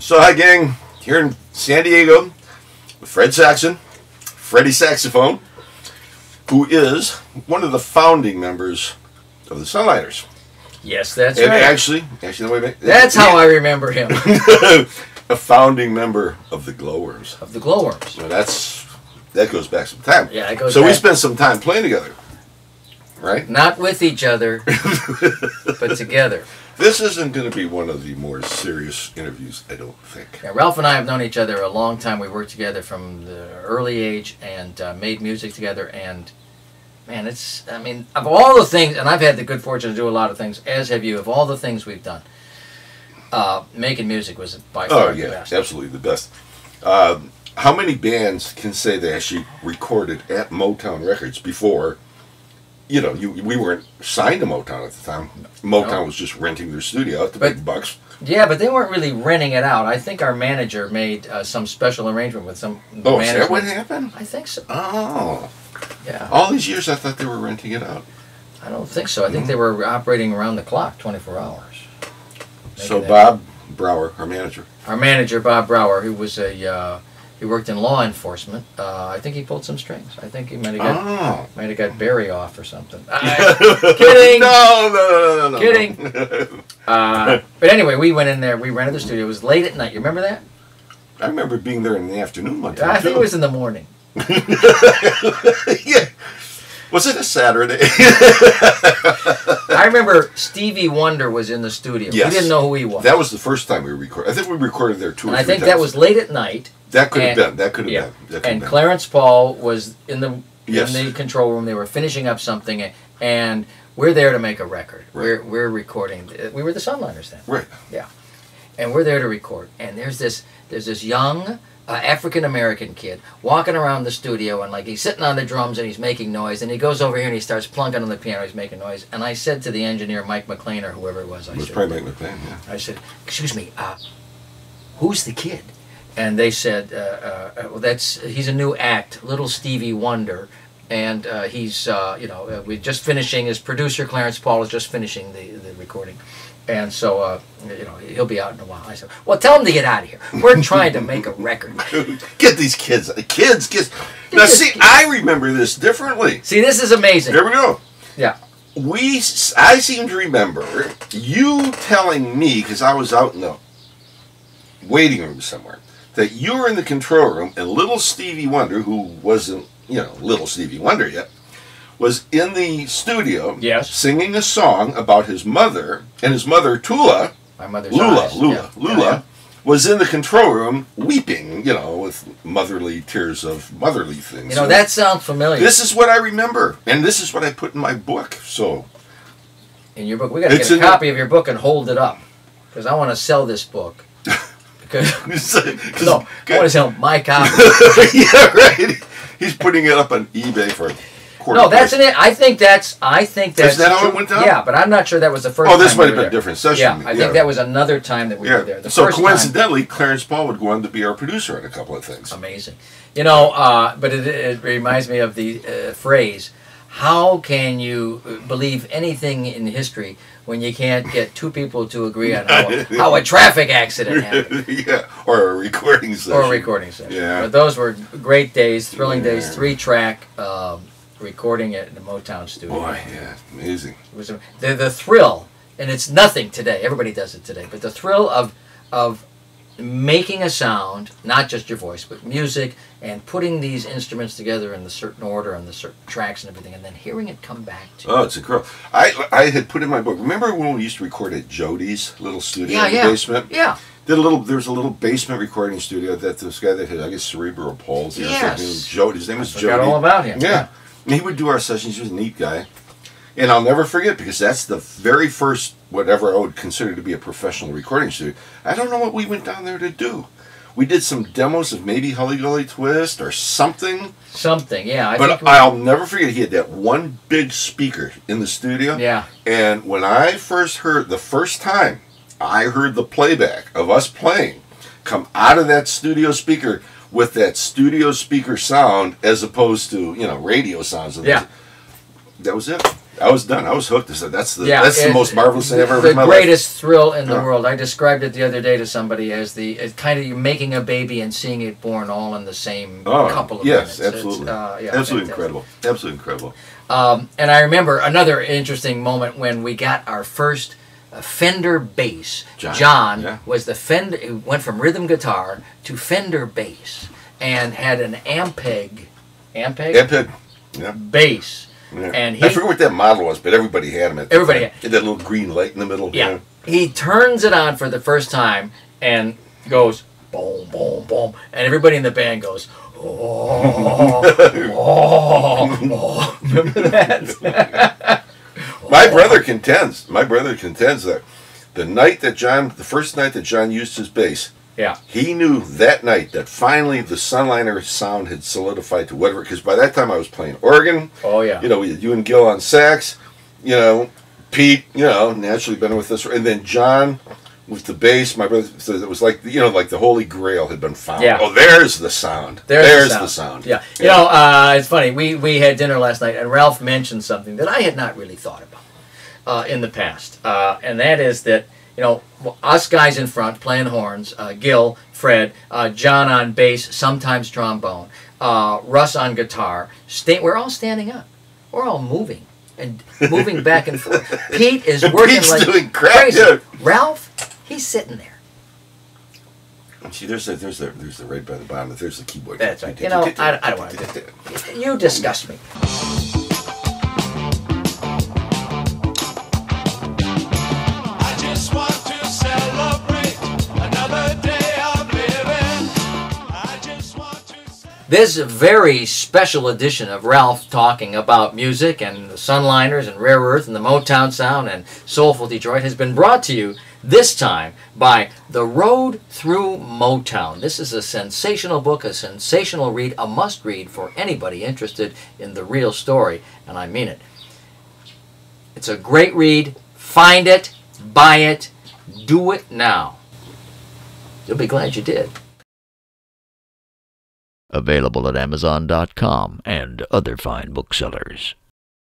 So hi gang, here in San Diego with Fred Saxon, Freddie Saxophone, who is one of the founding members of the Sunlighters. Yes, that's and right. Actually, wait, that's how I remember him. A founding member of the Glowworms. Of the Glowworms. So that goes back some time. Yeah, it goes So back. we spent some time playing together, right? Not with each other, but together. This isn't going to be one of the more serious interviews, I don't think. Yeah, Ralph and I have known each other a long time. We worked together from the early age and made music together. And, man, I mean, of all the things, and I've had the good fortune to do a lot of things, as have you, of all the things we've done, making music was by far the best. Absolutely the best. How many bands can say they actually recorded at Motown Records before? You know, we weren't signed to Motown at the time. Motown was just renting their studio out to big bucks. Yeah, but they weren't really renting it out. I think our manager made some special arrangement with some Oh, is that what happened? I think so. Oh. Yeah. All these years I thought they were renting it out. I don't think so. I think they were operating around the clock, 24 hours. So Bob Brower, our manager. Our manager, Bob Brower, who was he worked in law enforcement. I think he pulled some strings. I think he might have got Barry off or something. Kidding. No. Kidding. But anyway, we went in there. We rented the studio. It was late at night. You remember that? I remember being there in the afternoon one time. I think it was in the morning. Yeah. Was it a Saturday? I remember Stevie Wonder was in the studio. Yes. We didn't know who he was. That was the first time we recorded. I think we recorded there two or three times. I think that was late at night. That could have been. That could have been. And Clarence Paul was in the control room. They were finishing up something, and we're there to make a record. Right. We're recording. We were the Sunlighters then. Right. Yeah. And we're there to record. And there's this young African American kid walking around the studio, and like he's sitting on the drums and he's making noise, and he goes over here and he starts plunking on the piano. He's making noise. And I said to the engineer, Mike McLean or whoever it was, it was probably Mike McLean. Yeah. I said, "Excuse me, who's the kid?" And they said, well, he's a new act, Little Stevie Wonder, and he's, we're just finishing, his producer, Clarence Paul, is just finishing the recording. And so, he'll be out in a while. I said, well, tell him to get out of here. We're trying to make a record. Get these kids. Now, see, I remember this differently. See, this is amazing. There we go. Yeah. I seem to remember you telling me, because I was out in the waiting room somewhere, that you were in the control room and little Stevie Wonder, who wasn't, little Stevie Wonder yet, was in the studio singing a song about his mother, and his mother, Tula, my mother's Lula, was in the control room weeping, with motherly tears of motherly things. That sounds familiar. This is what I remember, and this is what I put in my book. So, in your book, we got to get a copy of your book and hold it up, because I want to sell this book. No, I want to sell my copy. Yeah, right. He's putting it up on eBay for a quarter. No, that's it. I think that's. Is that how it went down? Yeah, but I'm not sure that was the first. Oh, this time might have been a different session. Yeah, I think that was another time that we were there. So coincidentally, Clarence Paul would go on to be our producer on a couple of things. Amazing, but it reminds me of the phrase, "How can you believe anything in history when you can't get two people to agree on how a traffic accident happened?" Yeah, or a recording session. Yeah. But those were great days, thrilling days, 3-track recording it in the Motown studio. Boy, yeah, amazing. It was the thrill, and it's nothing today. Everybody does it today, but the thrill of making a sound, not just your voice, but music, and putting these instruments together in the certain order and the certain tracks and everything, and then hearing it come back to you. Oh, it's incredible. I had put in my book, remember when we used to record at Jody's little studio in the basement? Yeah. There was a little basement recording studio that this guy that had, I guess, cerebral palsy or something. His name was Jody. I forgot all about him. Yeah. And he would do our sessions. He was a neat guy. And I'll never forget, because that's the very first, whatever I would consider to be a professional recording studio. I don't know what we went down there to do. We did some demos of maybe Hully Gully Twist or something. Something, yeah. I'll never forget, he had that one big speaker in the studio. Yeah. And when I first heard, the first time I heard the playback of us playing come out of that studio speaker with that studio speaker sound as opposed to, radio sounds. Yeah. That was it. I was done. I was hooked. I said, that's the it's most marvelous thing I've ever heard in my The life. greatest thrill in the world. I described it the other day to somebody as kind of you making a baby and seeing it born all in the same couple of minutes. Yes, absolutely. Absolutely incredible. Absolutely incredible. And I remember another interesting moment when we got our first Fender bass. John was the Fender. He went from rhythm guitar to Fender bass and had an Ampeg bass. Yeah. And I forget what that model was, but everybody had them. Everybody had that little green light in the middle. Yeah. He turns it on for the first time and goes boom, boom, boom, and everybody in the band goes, oh, oh, oh. Remember that? My brother contends that the first night that John used his bass, he knew that night that finally the Sunliner sound had solidified to whatever, because by that time I was playing organ. Oh, yeah. You know, we had you and Gil on sax, you know, Pete, you know, naturally been with us, and then John with the bass. My brother said it was like, you know, like the Holy Grail had been found. Yeah. Oh, there's the sound. There's the sound. Yeah. You know, it's funny. We had dinner last night, and Ralph mentioned something that I had not really thought about in the past, and that is that, you know, us guys in front playing horns, Gil, Fred, John on bass, sometimes trombone, Russ on guitar. We're all standing up. We're all moving and moving back and forth. Pete is working Pete's like doing crap, crazy. yeah. Ralph, he's sitting there. See, there's the right by the bottom. There's the keyboard. That's right. You know, I don't want to. You disgust me. This very special edition of Ralph talking about music and the Sunliners and Rare Earth and the Motown sound and Soulful Detroit has been brought to you this time by The Road Through Motown. This is a sensational book, a sensational read, a must-read for anybody interested in the real story, and I mean it. It's a great read. Find it, buy it, do it now. You'll be glad you did. Available at Amazon.com and other fine booksellers.